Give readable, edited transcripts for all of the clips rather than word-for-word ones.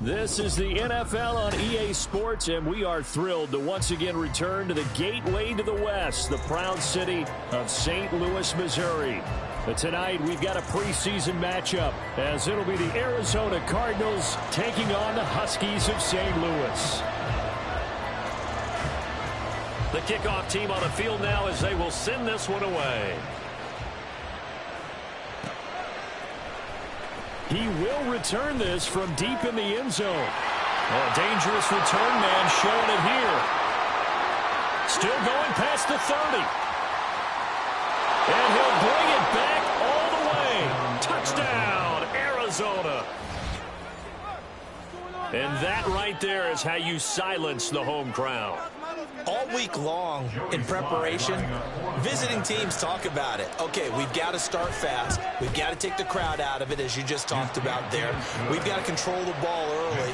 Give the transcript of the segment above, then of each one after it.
This is the NFL on EA Sports, and we are thrilled to once again return to the gateway to the West, the proud city of St. Louis, Missouri. But tonight, we've got a preseason matchup, as it'll be the Arizona Cardinals taking on the Huskies of St. Louis. The kickoff team on the field now as they will send this one away. He will return this from deep in the end zone. A dangerous return man showing it here. Still going past the 30. And he'll bring it back all the way. Touchdown, Arizona. And that right there is how you silence the home crowd. All week long in preparation, visiting teams talk about it. Okay, we've got to start fast. We've got to take the crowd out of it, as you just talked about there. We've got to control the ball early.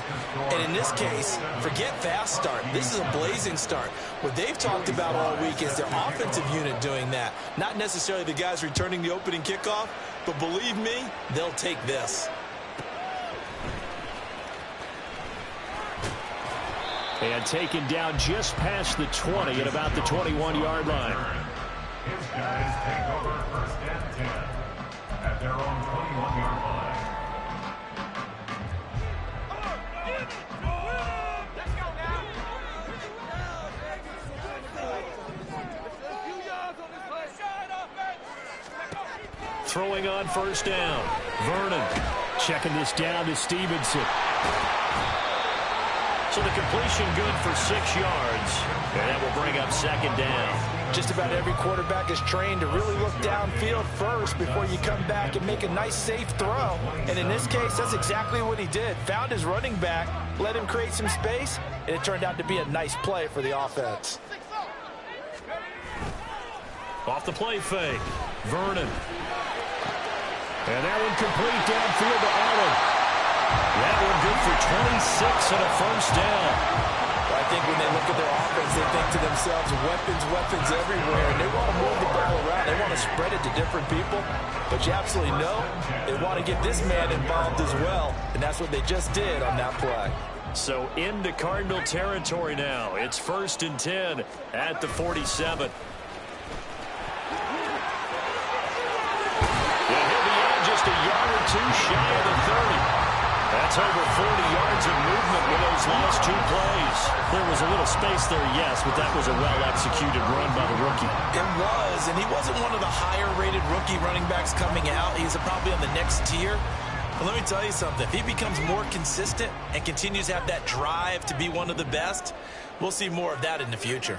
And in this case, forget fast start. This is a blazing start. What they've talked about all week is their offensive unit doing that. Not necessarily the guys returning the opening kickoff, but believe me, they'll take this. And taken down just past the 20 at about the 21-yard line. His guys take over first and 10 at their own 21-yard line. Throwing on first down. Vernon checking this down to Stevenson. So the completion good for 6 yards. And that will bring up second down. Just about every quarterback is trained to really look downfield first before you come back and make a nice, safe throw. And in this case, that's exactly what he did. Found his running back, let him create some space, and it turned out to be a nice play for the offense. Off the play fake. Vernon. And that one complete downfield to Allen. That one good for 26 and a first down. I think when they look at their offense, they think to themselves, weapons everywhere. And they want to move the ball around. They want to spread it to different people. But you absolutely know they want to get this man involved as well. And that's what they just did on that play. So into Cardinal territory now. It's 1st and 10 at the 47. And he'll be in just a yard or two shy of the 30. That's over 40 yards of movement with those last 2 plays. There was a little space there, yes, but that was a well-executed run by the rookie. It was, and he wasn't one of the higher-rated rookie running backs coming out. He's probably on the next tier. But let me tell you something. If he becomes more consistent and continues to have that drive to be one of the best, we'll see more of that in the future.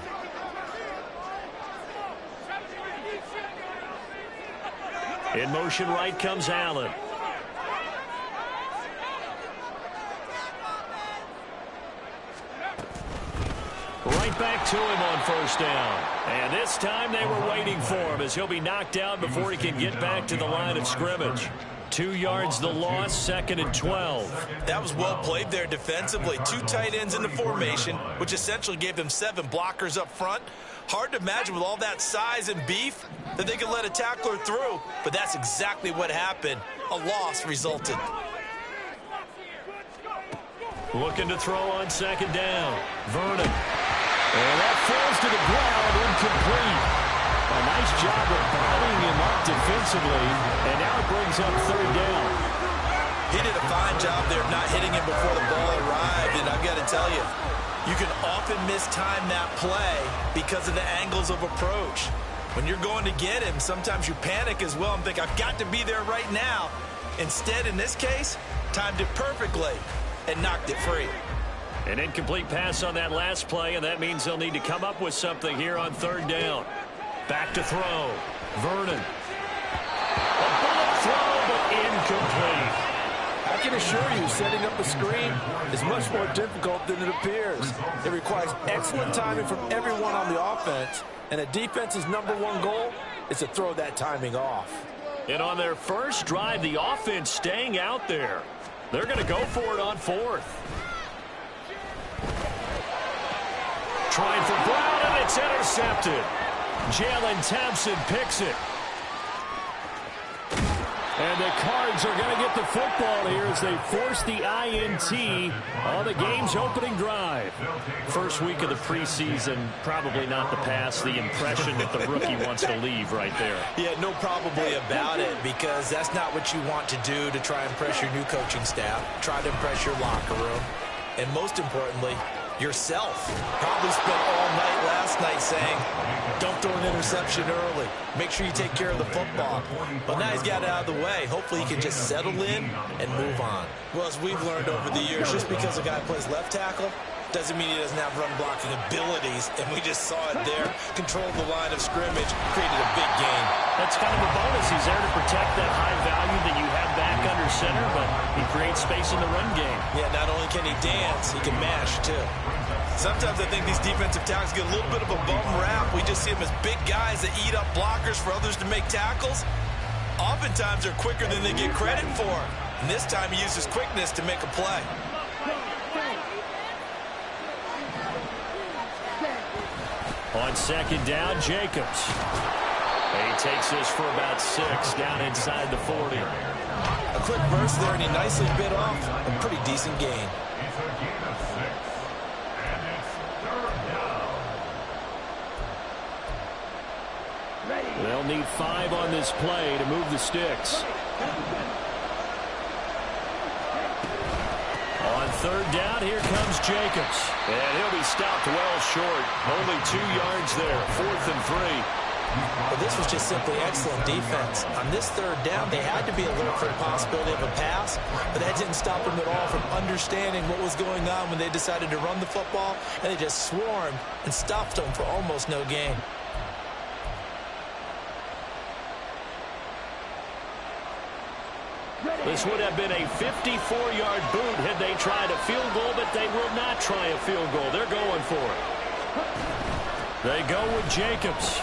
In motion right comes Allen. Right back to him on first down. And this time they were waiting for him as he'll be knocked down before he can get back to the line of scrimmage. 2 yards the loss, 2nd and 12. That was well played there defensively. 2 tight ends in the formation, which essentially gave them 7 blockers up front. Hard to imagine with all that size and beef that they could let a tackler through, but that's exactly what happened. A loss resulted. Looking to throw on 2nd down. Vernon. And that falls to the ground, incomplete. A nice job of bottling him up defensively, and now it brings up 3rd down. He did a fine job there of not hitting him before the ball arrived, and I've got to tell you, you can often mistime that play because of the angles of approach. When you're going to get him, sometimes you panic as well and think, I've got to be there right now. Instead, in this case, timed it perfectly and knocked it free. An incomplete pass on that last play, and that means they'll need to come up with something here on 3rd down. Back to throw. Vernon. A bullet throw, but incomplete. I can assure you, setting up a screen is much more difficult than it appears. It requires excellent timing from everyone on the offense, and a defense's #1 goal is to throw that timing off. And on their first drive, the offense staying out there. They're going to go for it on 4th. Trying for Brown, and it's intercepted. Jalen Thompson picks it. And the Cards are going to get the football here as they force the INT on the game's opening drive. First week of the preseason, probably not the pass. The impression that the rookie wants to leave right there. Yeah, no probably about it, because that's not what you want to do to try and impress your new coaching staff. Try to impress your locker room. And most importantly, yourself. Probably spent all night last night saying, don't throw an interception early. Make sure you take care of the football. But now he's got it out of the way. Hopefully he can just settle in and move on. Well, as we've learned over the years, just because a guy plays left tackle doesn't mean he doesn't have run blocking abilities. And we just saw it there. Controlled the line of scrimmage, created a big gain. That's kind of a bonus. He's there to protect that high value that you have back under center, but he creates space in the run game. Yeah, not only can he dance, he can mash too. Sometimes I think these defensive tackles get a little bit of a bum rap. We just see them as big guys that eat up blockers for others to make tackles. Oftentimes they're quicker than they get credit for. And this time he uses quickness to make a play. On second down, Jacobs. He takes this for about 6 down inside the 40. A quick burst there, and he nicely bit off a pretty decent gain. They'll need 5 on this play to move the sticks. On third down, here comes Jacobs. And he'll be stopped well short. Only 2 yards there. 4th and 3. But this was just simply excellent defense. On this third down, they had to be alert for the possibility of a pass, but that didn't stop them at all from understanding what was going on when they decided to run the football, and they just swarmed and stopped them for almost no gain. This would have been a 54-yard boot had they tried a field goal, but they will not try a field goal. They're going for it. They go with Jacobs.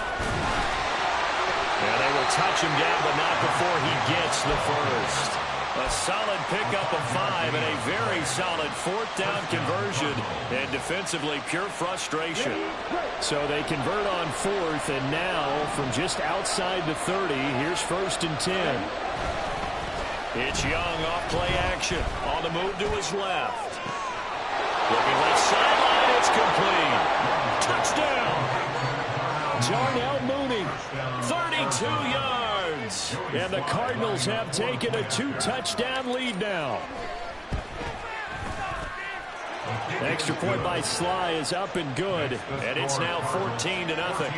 And they will touch him down, but not before he gets the first. A solid pickup of 5 and a very solid 4th down conversion. And defensively, pure frustration. So they convert on 4th, and now from just outside the 30, here's 1st and 10. It's Young off play action. On the move to his left. Looking left sideline, it's complete. Touchdown. Darnell Mooney, 32 yards. And the Cardinals have taken a 2-touchdown lead now. Extra point by Sly is up and good. And it's now 14-0.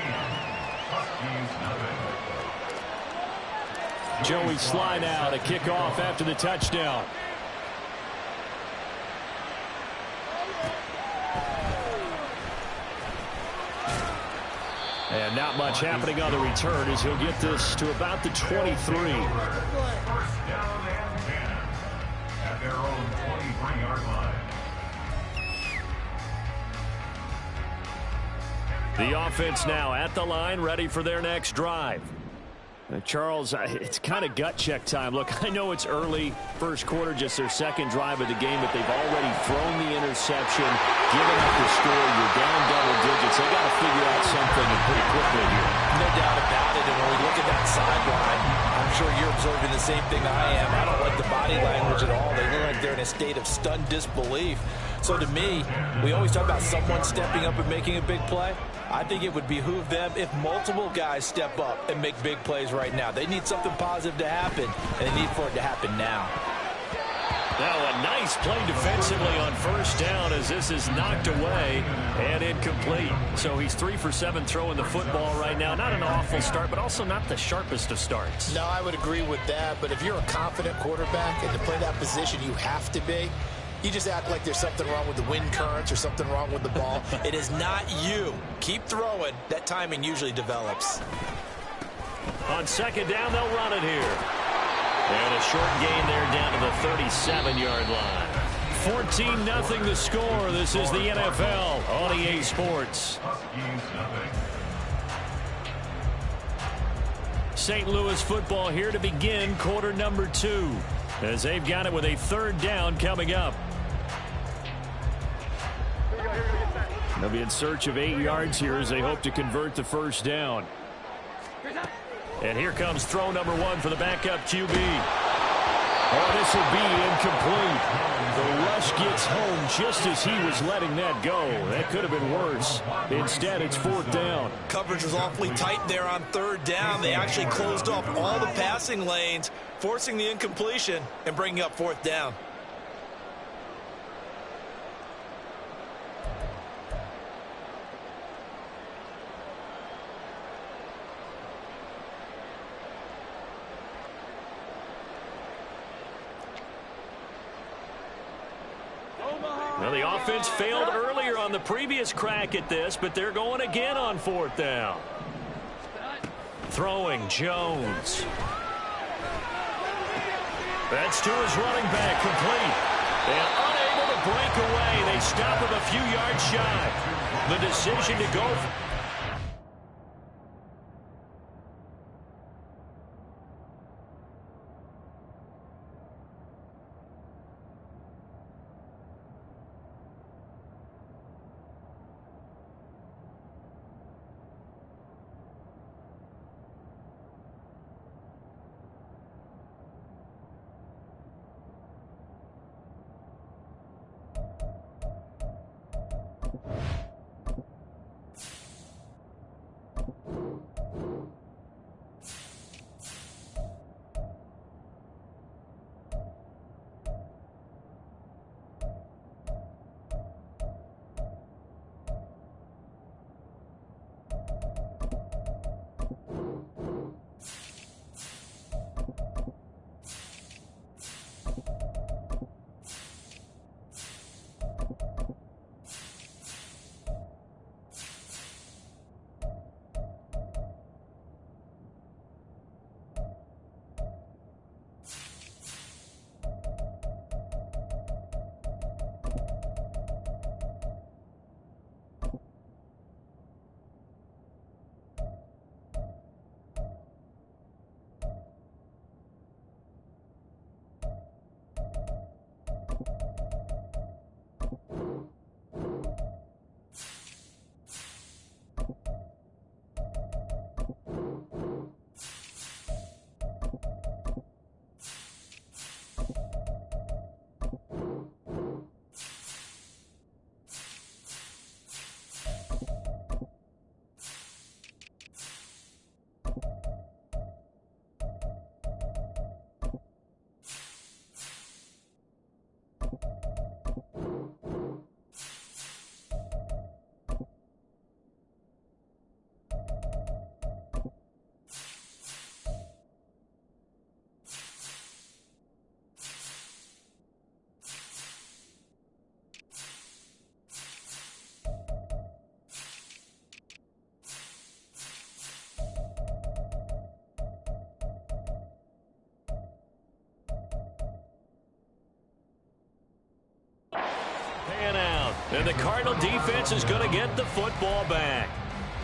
Joey Sly now to kick off after the touchdown. And not much happening on the return as he'll get this to about the 23. First down and 10 at their own 23-yard line. The offense now at the line, ready for their next drive. Charles, it's kind of gut check time. Look, I know it's early, first quarter, just their second drive of the game, but they've already thrown the interception, given up the score. You're down double digits. They got to figure out something and pretty quickly here. No doubt about it. And when we look at that sideline, I'm sure you're observing the same thing I am. I don't like the body language at all. They look like they're in a state of stunned disbelief. So to me, we always talk about someone stepping up and making a big play. I think it would behoove them if multiple guys step up and make big plays right now. They need something positive to happen, and they need for it to happen now. Now a nice play defensively on first down as this is knocked away and incomplete. So he's 3 for 7 throwing the football right now. Not an awful start, but also not the sharpest of starts. No, I would agree with that. But if you're a confident quarterback and to play that position, you have to be. You just act like there's something wrong with the wind currents or something wrong with the ball. It is not you. Keep throwing. That timing usually develops. On second down, they'll run it here. And a short gain there down to the 37-yard line. 14-0 the score. This is the NFL on EA Sports. St. Louis football here to begin quarter number 2. As they've got it with a third down coming up. They'll be in search of 8 yards here as they hope to convert the first down. And here comes throw number 1 for the backup QB. Oh, this will be incomplete. The rush gets home just as he was letting that go. That could have been worse. Instead, it's 4th down. Coverage was awfully tight there on 3rd down. They actually closed off all the passing lanes, forcing the incompletion and bringing up 4th down. Well, the offense failed earlier on the previous crack at this, but they're going again on 4th down. Throwing Jones. That's to his running back, complete. And unable to break away. They stop him a few yards shy. The decision to go. And the Cardinal defense is going to get the football back.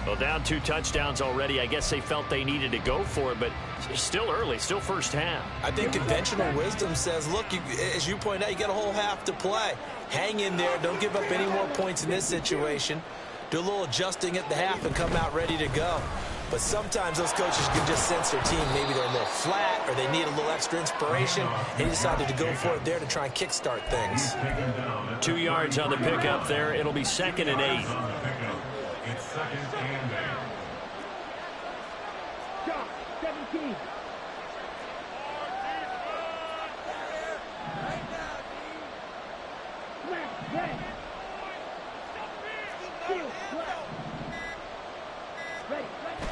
Well, down 2 touchdowns already. I guess they felt they needed to go for it, but still early, still first half. I think conventional wisdom says, look, as you point out, you got a whole half to play. Hang in there. Don't give up any more points in this situation. Do a little adjusting at the half and come out ready to go. But sometimes those coaches can just sense their team. Maybe they're a little flat or they need a little extra inspiration. And he decided to go for it there to try and kickstart things. 2 yards on the pickup there. It'll be 2nd and 8. It's 2nd and 8. Stop, 17.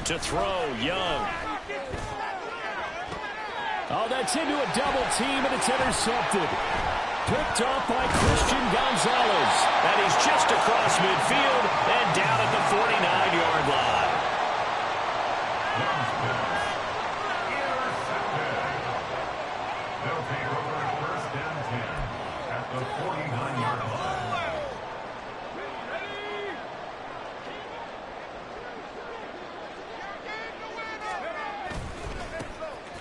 To throw, Young. Oh, that's into a double team, and it's intercepted. Picked off by Christian Gonzalez. And he's just across midfield and down at the 49-yard line. They'll take over 1st and 10 at the 49-yard line.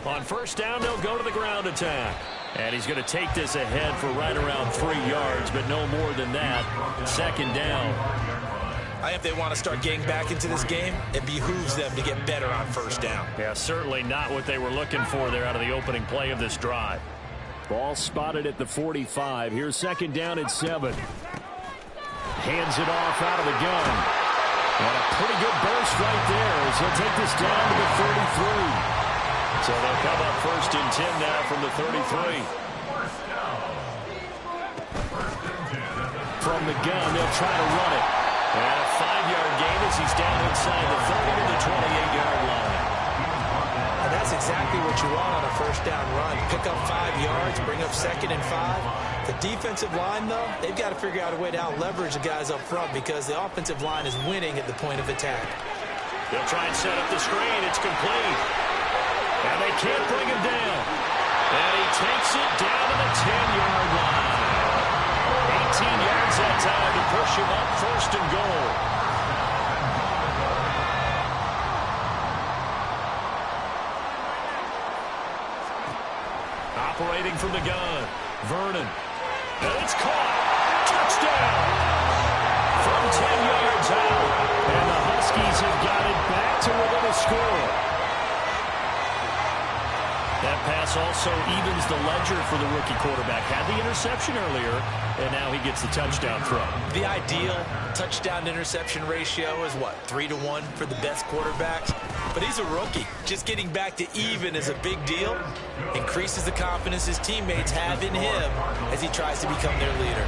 On 1st down, they'll go to the ground attack. And he's going to take this ahead for right around 3 yards, but no more than that. 2nd down. If they want to start getting back into this game, it behooves them to get better on first down. Yeah, certainly not what they were looking for there out of the opening play of this drive. Ball spotted at the 45. Here's second down and 7. Hands it off out of the gun. And a pretty good burst right there as he'll take this down to the 33. So they'll come up first and 10 now from the 33. From the gun, they'll try to run it. And a 5-yard gain as he's down inside the 30 to the 28-yard line. And that's exactly what you want on a first down run. Pick up 5 yards, bring up second and 5. The defensive line, though, they've got to figure out a way to out-leverage the guys up front because the offensive line is winning at the point of attack. They'll try and set up the screen. It's complete. And they can't bring him down. And he takes it down to the 10-yard line. 18 yards that time to push him up first and goal. Operating from the gun, Vernon. And it's caught. Touchdown. From 10 yards out. And the Huskies have got it back to within a score. That pass also evens the ledger for the rookie quarterback. Had the interception earlier, and now he gets the touchdown throw. The ideal touchdown-interception ratio is, what, 3-to-1 for the best quarterbacks? But he's a rookie. Just getting back to even is a big deal. Increases the confidence his teammates have in him as he tries to become their leader.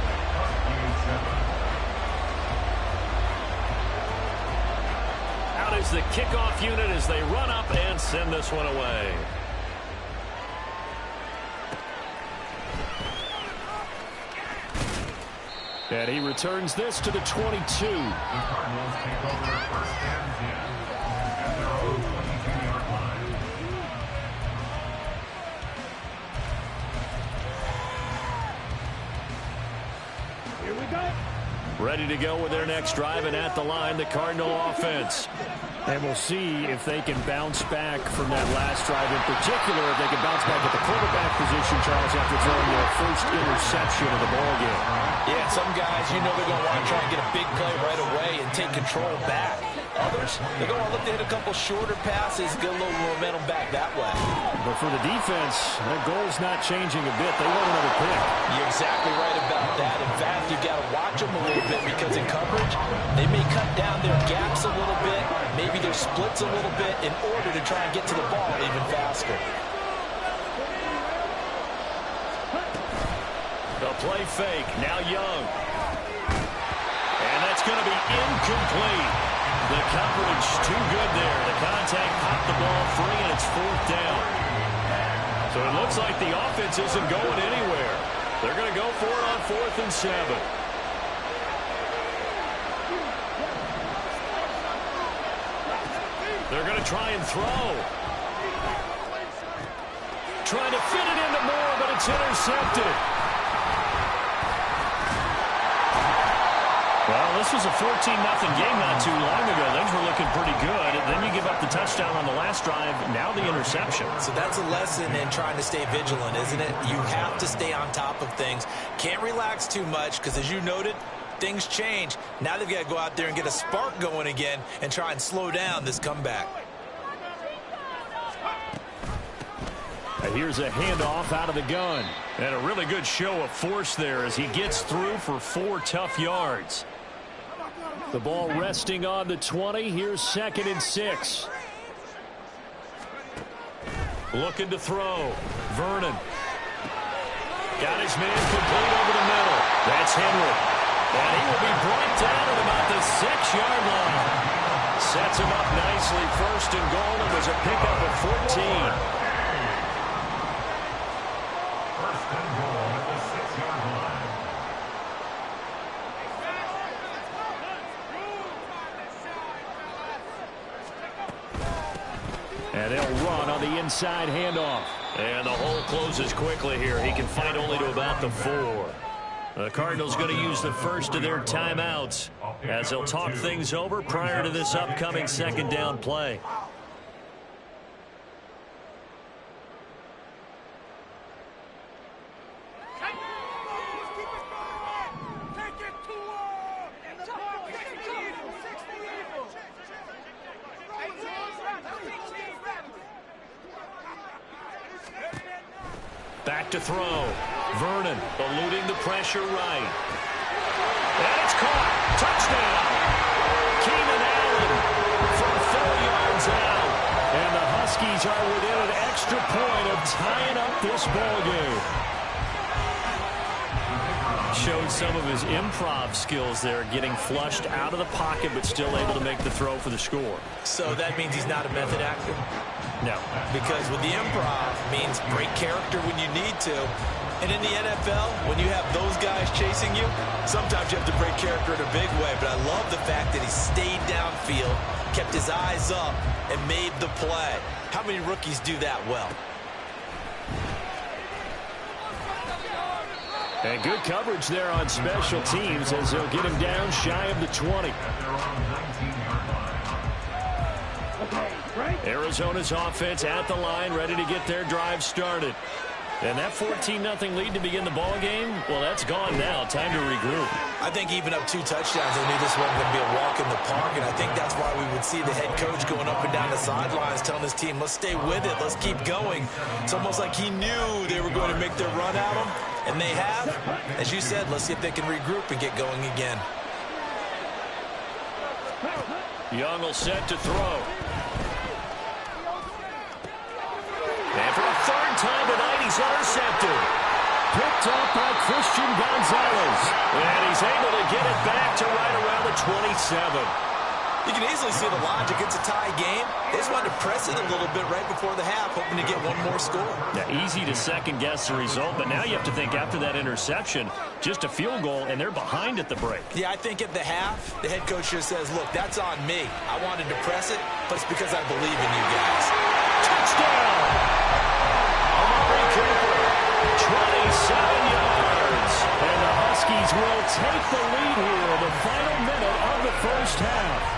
Out is the kickoff unit as they run up and send this one away. And he returns this to the 22. The Cardinals take over first and 10 at their own 22-yard line. Here we go. Ready to go with their next drive, and at the line, the Cardinal offense. And we'll see if they can bounce back from that last drive in particular, if they can bounce back at the quarterback position, Charles, after throwing their first interception of the ballgame. Yeah, some guys, you know they're going to want to try and get a big play right away and take control back. Others, they're going to look to hit a couple shorter passes, get a little momentum back that way. But for the defense, their goal's not changing a bit. They want another pick. You're exactly right about that. In fact, you've got to watch them a little bit because in coverage, they may cut down their gaps a little bit, maybe their splits a little bit in order to try and get to the ball even faster. The play fake, now Young. And that's going to be incomplete. The coverage too good there. The contact popped the ball free, and it's fourth down. So it looks like the offense isn't going anywhere. They're going to go for it on 4th and 7. They're going to try and throw. Trying to fit it into Moore, but it's intercepted. Well, this was a 14-0 game not too long ago. Things were looking pretty good. Then you give up the touchdown on the last drive. Now the interception. So that's a lesson in trying to stay vigilant, isn't it? You have to stay on top of things. Can't relax too much because, as you noted, things change. Now they've got to go out there and get a spark going again and try and slow down this comeback. And here's a handoff out of the gun. And a really good show of force there as he gets through for 4 tough yards. The ball resting on the 20. Here's 2nd and 6. Looking to throw. Vernon. Got his man complete over the middle. That's Henry. And he will be brought down at about the 6-yard line. Sets him up nicely. 1st and goal. It was a pickup of 14. First and goal at the 6-yard line. And they'll run on the inside handoff. And the hole closes quickly here. He can fight only to about the 4. The Cardinals going to use the first of their timeouts as they'll talk things over prior to this upcoming 2nd down play. Back to throw. Vernon eluding the pressure right. And it's caught. Touchdown. Keenan Allen from 4 yards out. And the Huskies are within an extra point of tying up this ball game. Showed some of his improv skills there, getting flushed out of the pocket but still able to make the throw for the score. So that means he's not a method actor? No. Because with the improv means break character when you need to. And in the NFL, when you have those guys chasing you, sometimes you have to break character in a big way. But I love the fact that he stayed downfield, kept his eyes up, and made the play. How many rookies do that well? And good coverage there on special teams as they'll get him down shy of the 20. Arizona's offense at the line, ready to get their drive started. And that 14-0 lead to begin the ball game, well, that's gone now. Time to regroup. I think even up 2 touchdowns, they knew this wasn't going to be a walk in the park, and I think that's why we would see the head coach going up and down the sidelines telling his team, let's stay with it, let's keep going. It's almost like he knew they were going to make their run at him, and they have. As you said, let's see if they can regroup and get going again. Young will set to throw. And for a third time tonight, he's intercepted. Picked up by Christian Gonzalez. And he's able to get it back to right around the 27. You can easily see the logic. It's a tie game. They just wanted to press it a little bit right before the half, hoping to get one more score. Yeah, easy to second-guess the result, but now you have to think after that interception, just a field goal, and they're behind at the break. Yeah, I think at the half, the head coach just says, look, that's on me. I wanted to press it, but it's because I believe in you guys. Touchdown! Amari Cooper, 27 yards. And the Huskies will take the lead here in the final minute of the first half.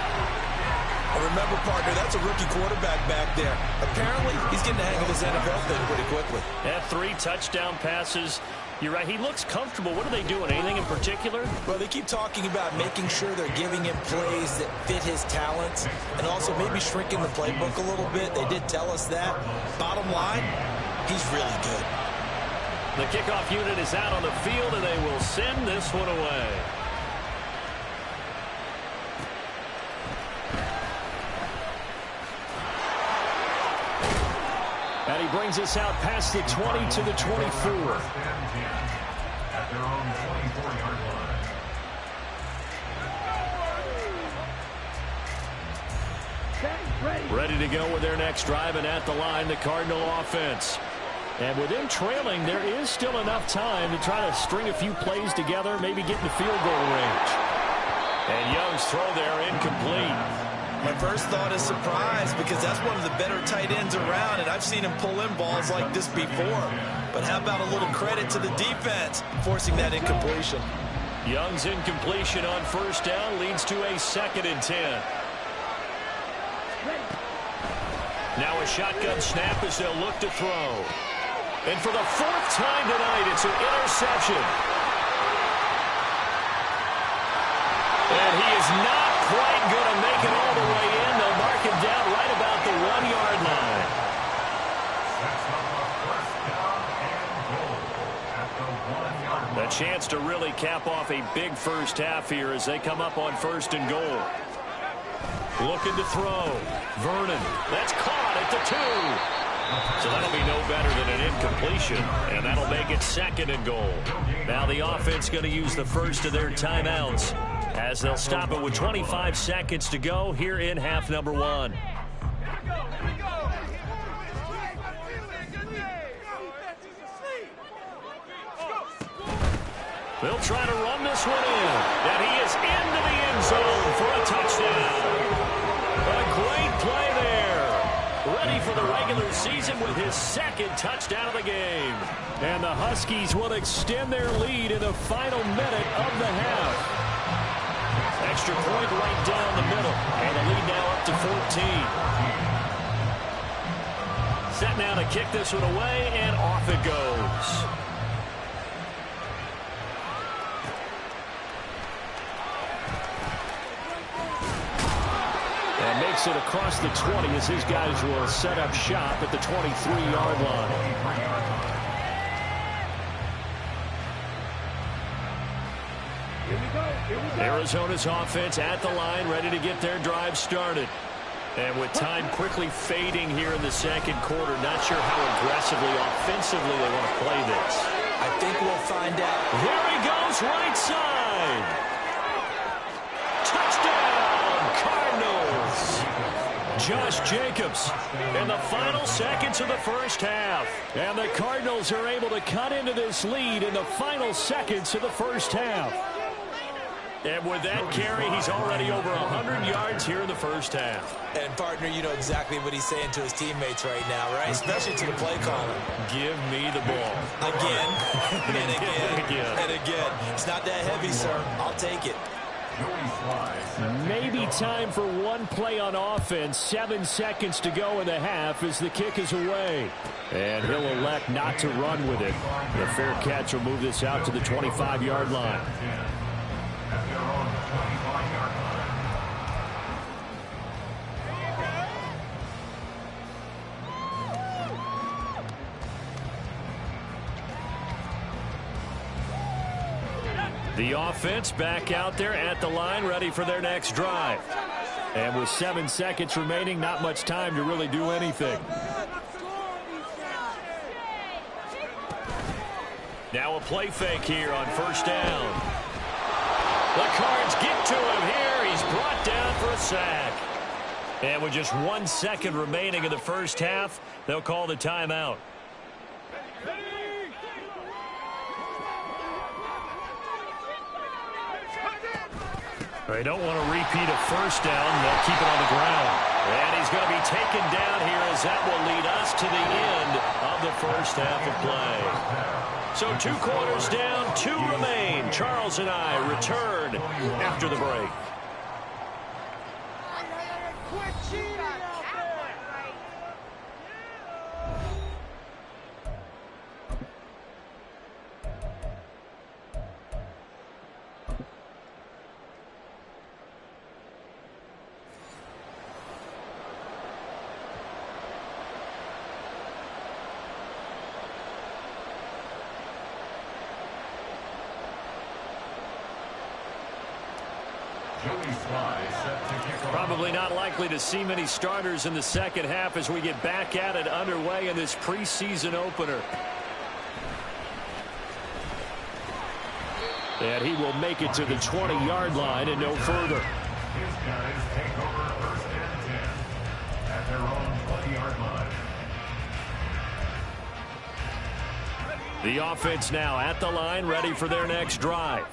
Remember, partner, that's a rookie quarterback back there. Apparently, he's getting the hang of this NFL thing pretty quickly. Yeah, 3 touchdown passes. You're right, he looks comfortable. What are they doing? Anything in particular? Well, they keep talking about making sure they're giving him plays that fit his talents and also maybe shrinking the playbook a little bit. They did tell us that. Bottom line, he's really good. The kickoff unit is out on the field, and they will send this one away. And he brings us out past the 20 to the 24. At their own 24-yard line. Ready to go with their next drive, and at the line, the Cardinal offense. And with them trailing, there is still enough time to try to string a few plays together, maybe get in the field goal range. And Young's throw there incomplete. My first thought is surprise because that's one of the better tight ends around, and I've seen him pull in balls like this before. But how about a little credit to the defense forcing that incompletion? Young's incompletion on first down leads to a 2nd and 10. Now a shotgun snap as they'll look to throw. And for the 4th time tonight, it's an interception. And he is not quite going to make it all the way in. They'll mark him down right about the 1-yard line. A chance to really cap off a big first half here as they come up on 1st and goal. Looking to throw. Vernon. That's caught at the 2. So that'll be no better than an incompletion, and that'll make it 2nd and goal. Now the offense going to use the first of their timeouts as they'll stop it with 25 seconds to go here in half number 1. They'll try to run this one in, and he is into the end zone for a touchdown. A great play there. Ready for the regular season with his 2nd touchdown of the game. And the Huskies will extend their lead in the final minute of the half. Extra point right down the middle, and the lead now up to 14. Set now to kick this one away, and off it goes. And makes it across the 20 as his guys will set up shop at the 23-yard line. Arizona's offense at the line, ready to get their drive started. And with time quickly fading here in the second quarter, not sure how aggressively, offensively they want to play this. I think we'll find out. Here he goes, right side. Touchdown, Cardinals. Josh Jacobs in the final seconds of the first half. And the Cardinals are able to cut into this lead in the final seconds of the first half. And with that carry, he's already over 100 yards here in the first half. And, partner, you know exactly what he's saying to his teammates right now, right? Especially to the play caller. Give me the ball. Again, and again, and again. It's not that heavy, sir. I'll take it. Maybe time for one play on offense. 7 seconds to go in the half as the kick is away. And he'll elect not to run with it. The fair catch will move this out to the 25-yard line. The offense back out there at the line, ready for their next drive. And with 7 seconds remaining, not much time to really do anything. Now a play fake here on first down. The Cards get to him here. He's brought down for a sack. And with just 1 second remaining in the first half, they'll call the timeout. They don't want to repeat a first down. They'll keep it on the ground. And he's going to be taken down here as that will lead us to the end of the first half of play. So 2 quarters down, 2 remain. Charles and I return after the break. Probably not likely to see many starters in the second half as we get back at it underway in this preseason opener. And he will make it to the 20-yard line and no further. His guys take over first and 10 at their own 20-yard line. The offense now at the line, ready for their next drive.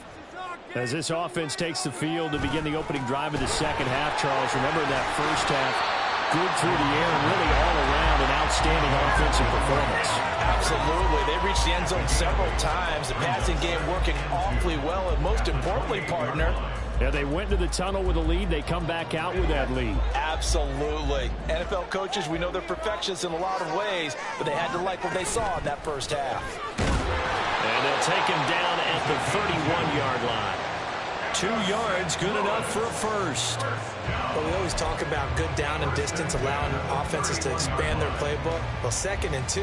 As this offense takes the field to begin the opening drive of the second half, Charles, remember in that first half, good through the air and really all around an outstanding offensive performance. Absolutely. They reached the end zone several times. The passing game working awfully well, and most importantly, partner, yeah, they went to the tunnel with a lead. They come back out with that lead. absolutely. NFL coaches, we know they're perfectionists in a lot of ways, but they had to like what they saw in that first half. And they'll take him down at the 31-yard line. 2 yards, good enough for a first. Well, we always talk about good down and distance, allowing offenses to expand their playbook. Well, 2nd and 2,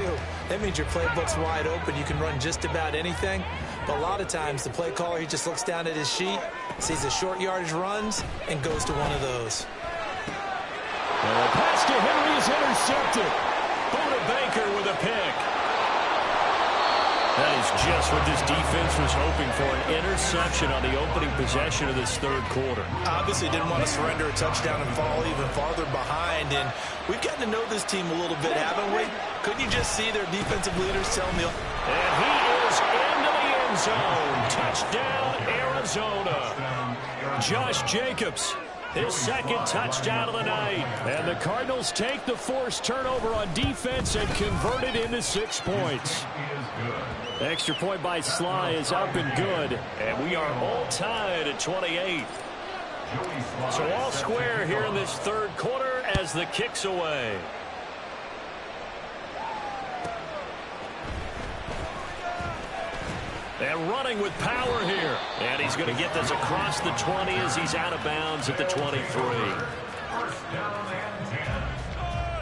that means your playbook's wide open. You can run just about anything. But a lot of times, the play caller, he just looks down at his sheet, sees the short yardage runs, and goes to one of those. And the pass to Henry is intercepted. Buda Baker with a pick. That is just what this defense was hoping for, an interception on the opening possession of this third quarter. Obviously didn't want to surrender a touchdown and fall even farther behind, and we've gotten to know this team a little bit, haven't we? Couldn't you just see their defensive leaders telling the... And he is into the end zone. Touchdown, Arizona. Josh Jacobs, his 2nd touchdown of the night. And the Cardinals take the forced turnover on defense and convert it into 6 points. Extra point by Sly is up and good. And we are all tied at 28. So all square here in this third quarter as the kick's away. And running with power here. And he's going to get this across the 20 as he's out of bounds at the 23. First down and 10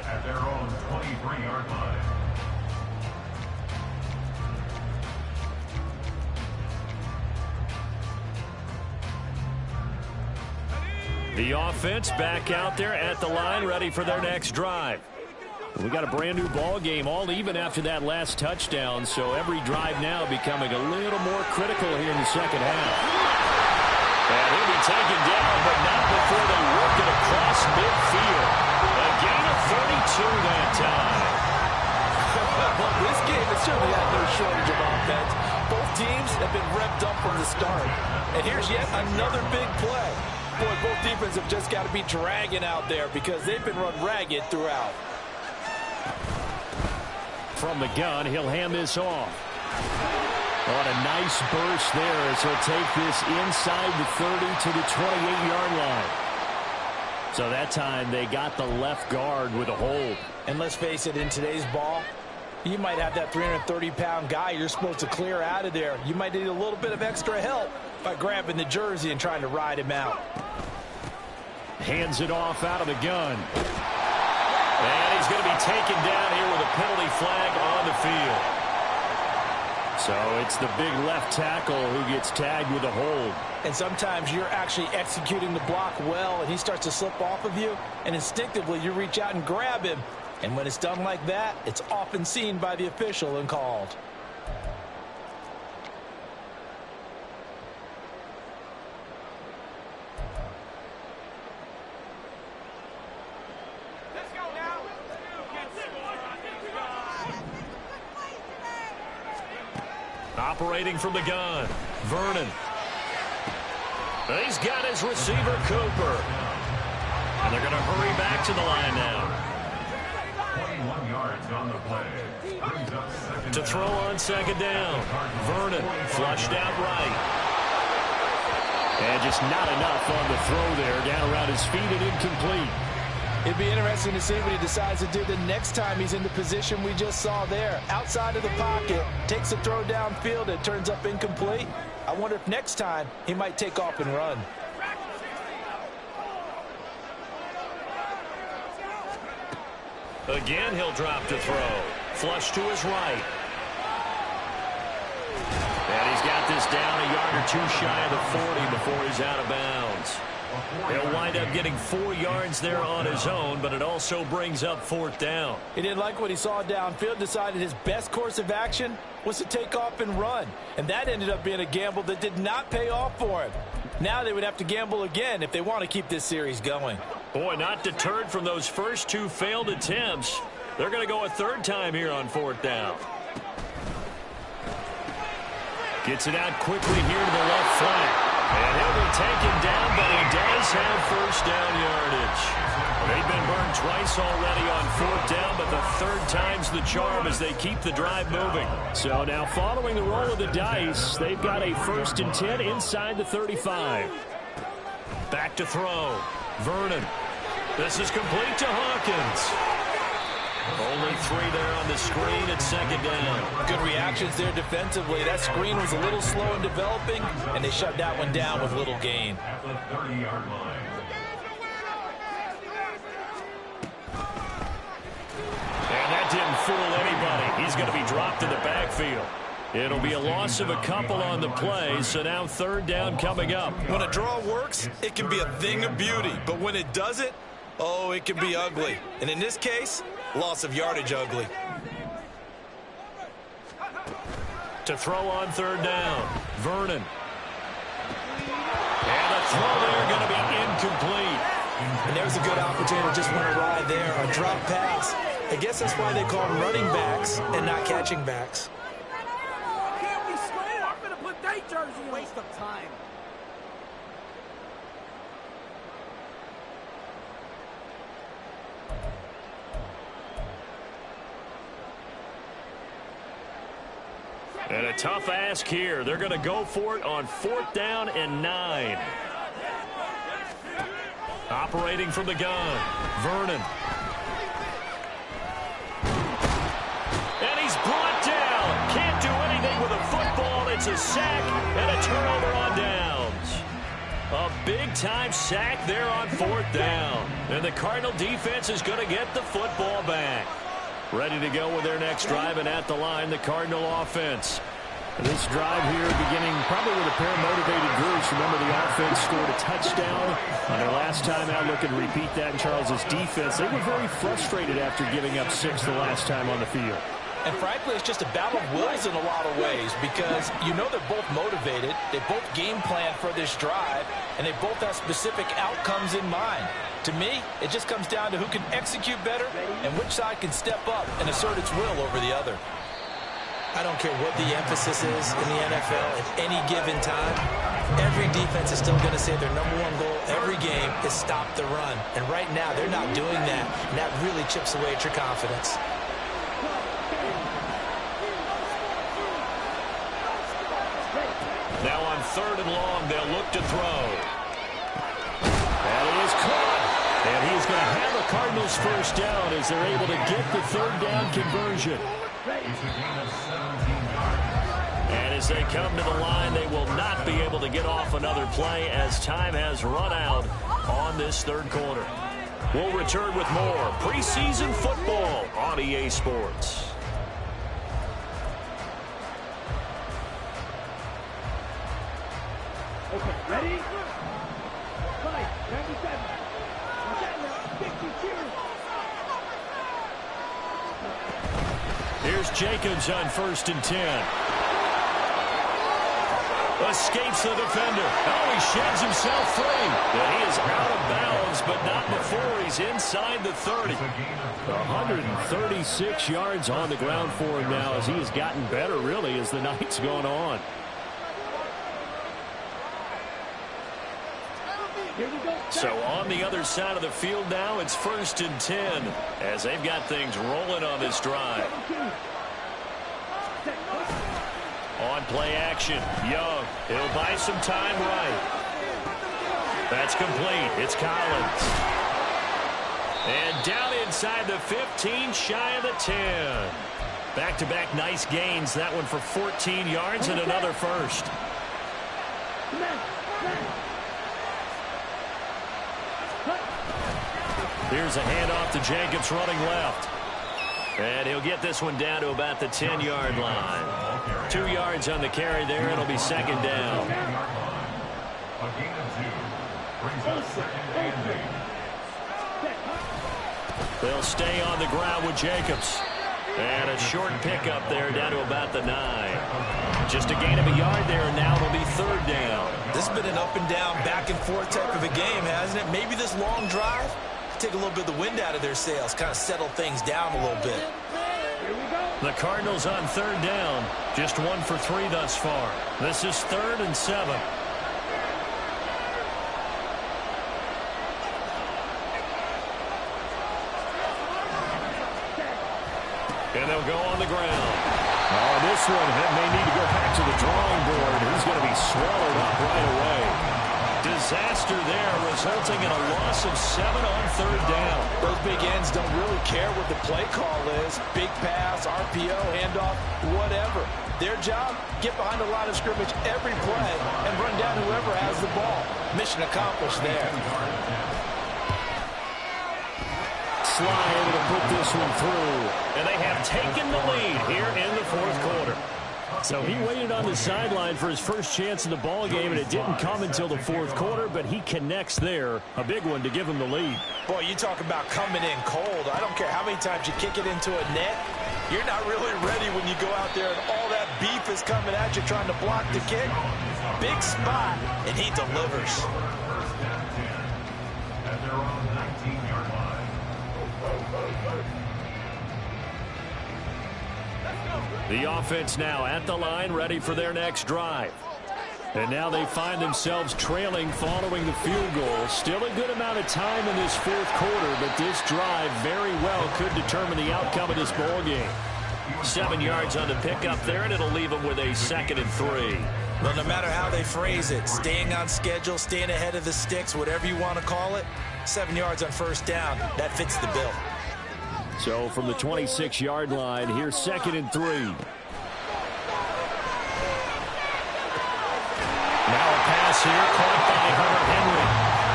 at their own 23-yard line. The offense back out there at the line, ready for their next drive. We got a brand new ball game, all even after that last touchdown, so every drive now becoming a little more critical here in the second half. And he'll be taken down, but not before they work it across midfield. A gain of 32 that time. Well, this game has certainly had no shortage of offense. Both teams have been revved up from the start. And here's yet another big play. Boy, both defenses have just got to be dragging out there because they've been run ragged throughout. From the gun, he'll hand this off. On a nice burst there as he'll take this inside the 30 to the 28-yard line. So that time they got the left guard with a hold. And let's face it, in today's ball, you might have that 330-pound guy you're supposed to clear out of there. You might need a little bit of extra help by grabbing the jersey and trying to ride him out. Hands it off out of the gun. And he's going to be taken down here with a penalty flag on the field. So it's the big left tackle who gets tagged with a hold. And sometimes you're actually executing the block well, and he starts to slip off of you, and instinctively you reach out and grab him. And when it's done like that, it's often seen by the official and called. Operating from the gun, Vernon. He's got his receiver, Cooper. And they're going to hurry back to the line now. 21 yards on the play. Brings up second To throw on second down. Vernon flushed out right. And just not enough on the throw there. Down around his feet and incomplete. It'd be interesting to see what he decides to do the next time he's in the position we just saw there. Outside of the pocket, takes a throw downfield, and turns up incomplete. I wonder if next time he might take off and run. Again, he'll drop to throw. Flush to his right. And he's got this down a yard or two shy of the 40 before he's out of bounds. He'll wind up getting 4 yards there on his own, but it also brings up fourth down. He didn't like what he saw downfield, decided his best course of action was to take off and run. And that ended up being a gamble that did not pay off for him. Now they would have to gamble again if they want to keep this series going. Boy, not deterred from those first 2 failed attempts. They're going to go a third time here on fourth down. Gets it out quickly here to the left flank. And he'll be taken down, but he does have first down yardage. They've been burned twice already on fourth down, but the third time's the charm as they keep the drive moving. So now following the roll of the dice, they've got a 1st and 10 inside the 35. Back to throw. Vernon. This is complete to Hawkins. Only 3 there on the screen at second down. Good reactions there defensively. That screen was a little slow in developing, and they shut that one down with little gain. at the 30-yard line. And that didn't fool anybody. He's going to be dropped in the backfield. It'll be a loss of a couple on the play, so now third down coming up. When a draw works, it can be a thing of beauty. But when it doesn't, oh, it can be ugly. And in this case, loss of yardage ugly. To throw on third down, Vernon. And the throw there going to be incomplete. And there's a good opportunity to just want to ride there, a drop pass. I guess that's why they call them running backs and not catching backs. Can't be slow. I'm going to put that jersey on. Waste of time. And a tough ask here. They're going to go for it on fourth down and 9. Operating from the gun, Vernon. And he's brought down. Can't do anything with a football. It's a sack and a turnover on downs. A big-time sack there on fourth down. And the Cardinal defense is going to get the football back. Ready to go with their next drive, and at the line, the Cardinal offense. This drive here beginning probably with a pair of motivated groups. Remember, the offense scored a touchdown on their last time out. Looking to repeat that in Charles' defense. They were very frustrated after giving up 6 the last time on the field. And frankly, it's just a battle of wills in a lot of ways because you know they're both motivated. They both game plan for this drive, and they both have specific outcomes in mind. To me, it just comes down to who can execute better and which side can step up and assert its will over the other. I don't care what the emphasis is in the NFL at any given time. Every defense is still going to say their #1 goal every game is stop the run. And right now, they're not doing that, and that really chips away at your confidence. Now on 3rd and long, they'll look to throw. And it is caught. And he's going to have a Cardinals first down as they're able to get the 3rd down conversion. And as they come to the line, they will not be able to get off another play as time has run out on this 3rd quarter. We'll return with more preseason football on EA Sports. Okay, ready? 5, 97. Here's Jacobs on 1st and 10. Escapes the defender. Oh, he sheds himself free. And he is out of bounds, but not before he's inside the 30. 136 yards on the ground for him now as he has gotten better, really, as the night's gone on. So on the other side of the field now, it's 1st and 10 as they've got things rolling on this drive. On play action, Young. He'll buy some time right. That's complete. It's Collins. And down inside the 15, shy of the 10. Back-to-back nice gains. That one for 14 yards and another first. Here's a handoff to Jacobs running left. And he'll get this one down to about the 10-yard line. 2 yards on the carry there. It'll be 2nd down. They'll stay on the ground with Jacobs. And a short pickup there down to about the 9. Just a gain of a yard there, and now it'll be 3rd down. This has been an up and down, back and forth type of a game, hasn't it? Maybe this long drive take a little bit of the wind out of their sails, kind of settle things down a little bit. The Cardinals on 3rd down, just 1 for 3 thus far. This is 3rd and 7. And they'll go on the ground. Oh, this one may need to go back to the drawing board. He's going to be swallowed up right away. Disaster there, resulting in a loss of 7 on 3rd down. Those big ends don't really care what the play call is. Big pass, RPO, handoff, whatever. Their job, get behind the line of scrimmage every play and run down whoever has the ball. Mission accomplished there. Sly able to put this one through. And they have taken the lead here in the 4th quarter. So he waited on the sideline for his first chance in the ball game, and it didn't come until the 4th quarter, but he connects there. A big one to give him the lead. Boy, you talk about coming in cold. I don't care how many times you kick it into a net. You're not really ready when you go out there and all that beef is coming at you trying to block the kick. Big spot, and he delivers. At their own 19-yard line. The offense now at the line, ready for their next drive. And now they find themselves trailing following the field goal. Still a good amount of time in this 4th quarter, but this drive very well could determine the outcome of this ball game. 7 yards on the pickup there, and it'll leave them with a 2nd and 3. Well, no matter how they phrase it, staying on schedule, staying ahead of the sticks, whatever you want to call it, 7 yards on 1st down, that fits the bill. So from the 26-yard line, here's 2nd and 3. Now a pass here, caught by Hunter Henry.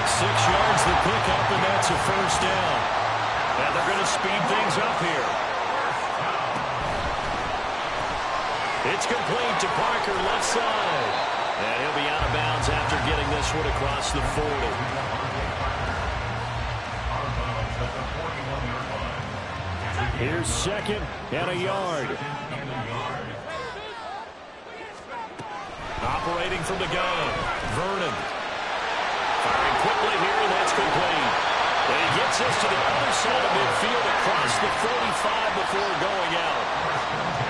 6 yards the pickup, and that's a 1st down. And they're going to speed things up here. It's complete to Parker, left side. And he'll be out of bounds after getting this one across the 40. Here's second and a yard. Operating from the gun, Vernon. Firing quickly here, and that's complete. And he gets this to the other side of midfield across the 45 before going out.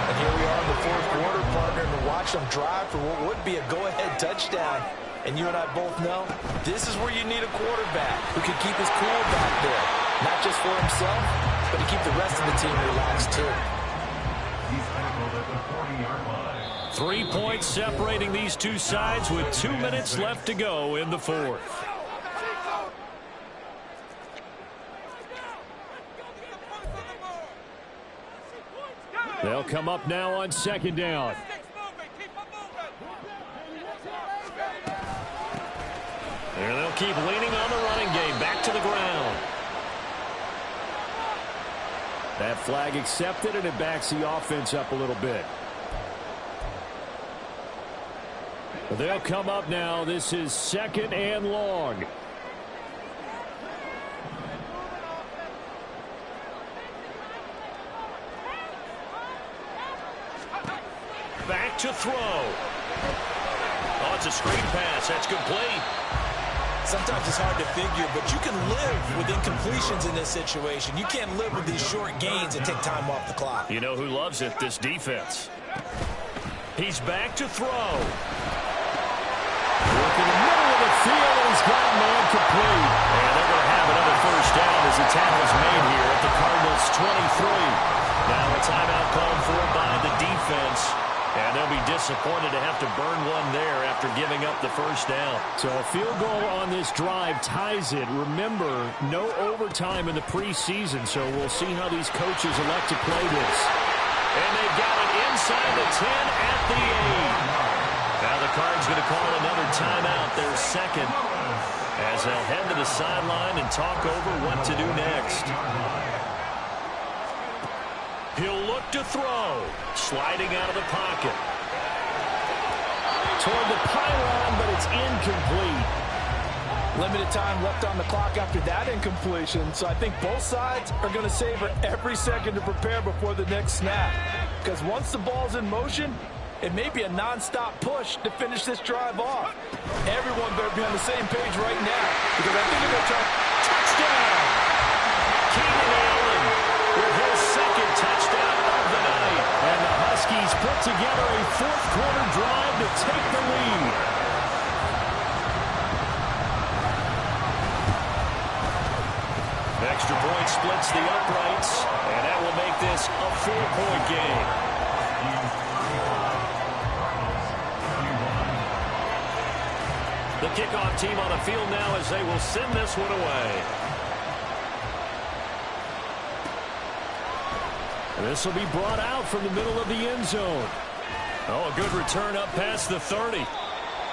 And here we are in the fourth quarter, partner, to watch them drive for what would be a go-ahead touchdown. And you and I both know this is where you need a quarterback who can keep his cool back there. Not just for himself, but to keep the rest of the team relaxed too. 3 points separating these two sides with 2 minutes left to go in the fourth. They'll come up now on second down. And they'll keep leaning on the running game. Back to the ground. That flag accepted, and it backs the offense up a little bit. They'll come up now. This is second and long. Back to throw. Oh, it's a screen pass. That's complete. Sometimes it's hard to figure, but you can live with incompletions in this situation. You can't live with these short gains and take time off the clock. You know who loves it? This defense. He's back to throw. Look in the middle of the field, and he's got a man complete. And they're going to have another first down as the tackle's made here at the Cardinals' 23. Now a timeout called for by the defense. And they'll be disappointed to have to burn one there after giving up the first down. So a field goal on this drive ties it. Remember, no overtime in the preseason, so we'll see how these coaches elect to play this. And they've got it inside the 10 at the 8. Now the Cards going to call another timeout, their second, as they'll head to the sideline and talk over what to do next. He'll look to throw. Sliding out of the pocket. Toward the pylon, but it's incomplete. Limited time left on the clock after that incompletion, so I think both sides are going to savor every second to prepare before the next snap. Because once the ball's in motion, it may be a non-stop push to finish this drive off. Everyone better be on the same page right now, because I think they're going to try touchdown. Keenan Allen with his second touchdown of the night. And the Huskies put together a fourth quarter drive to take the lead. Extra point splits the uprights, and that will make this a 4-point game. The kickoff team on the field now as they will send this one away. This will be brought out from the middle of the end zone. Oh, a good return up past the 30.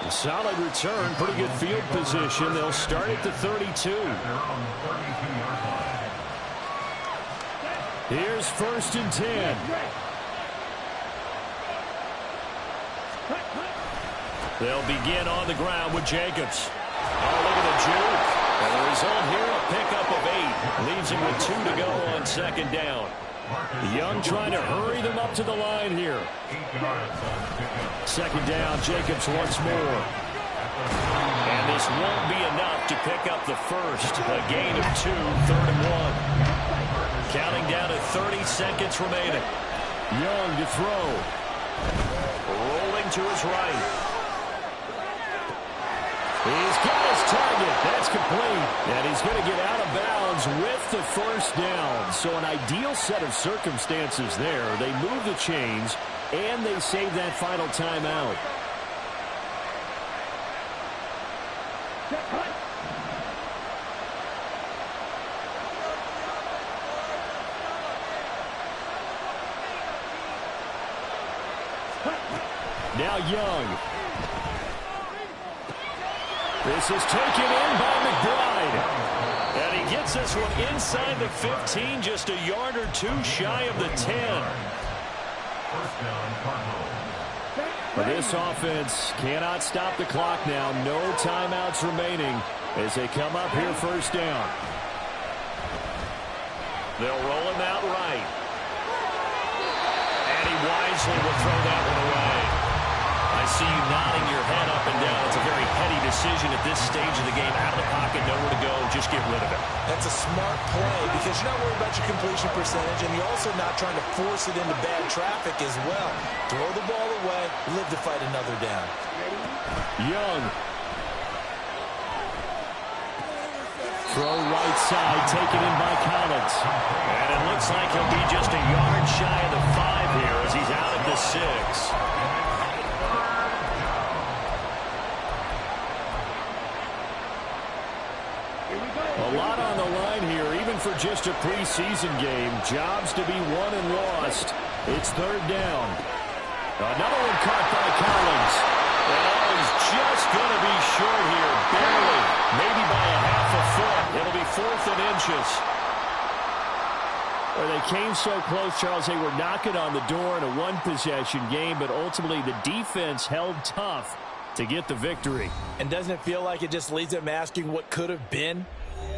A solid return, pretty good field position. They'll start at the 32. Here's first and 10. They'll begin on the ground with Jacobs. Oh, look at the juke. And the result here, a pickup of 8. Leaves him with 2 to go on second down. Young trying to hurry them up to the line here. Second down, Jacobs once more. And this won't be enough to pick up the first. A gain of 2, third and 1. Counting down to 30 seconds remaining. Young to throw. Rolling to his right. He's got his target. That's complete. And he's going to get out of bounds with the first down. So an ideal set of circumstances there. They move the chains, and they save that final timeout. Now Young. This is taken in by McBride. And he gets this one inside the 15, just a yard or 2 shy of the 10. First down, Cardinal. Well, this offense cannot stop the clock now. No timeouts remaining as they come up here first down. They'll roll him out right. And he wisely will throw that one away. I see you nodding your head up and down. It's a very heady decision at this stage of the game. Out of the pocket, nowhere to go. Just get rid of it. That's a smart play because you're not worried about your completion percentage, and you're also not trying to force it into bad traffic as well. Throw the ball away, live to fight another down. Young. Throw right side, taken in by Collins. And it looks like he'll be just a yard shy of the 5 here as he's out at the 6. A lot on the line here, even for just a preseason game. Jobs to be won and lost. It's third down. Another one caught by Collins. And he's just going to be short here, barely, maybe by a half a foot. It'll be 4th and inches. Well, they came so close, Charles. They were knocking on the door in a one-possession game, but ultimately the defense held tough to get the victory. And doesn't it feel like it just leaves them asking what could have been?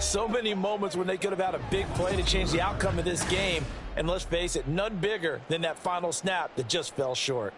So many moments when they could have had a big play to change the outcome of this game. And let's face it, none bigger than that final snap that just fell short.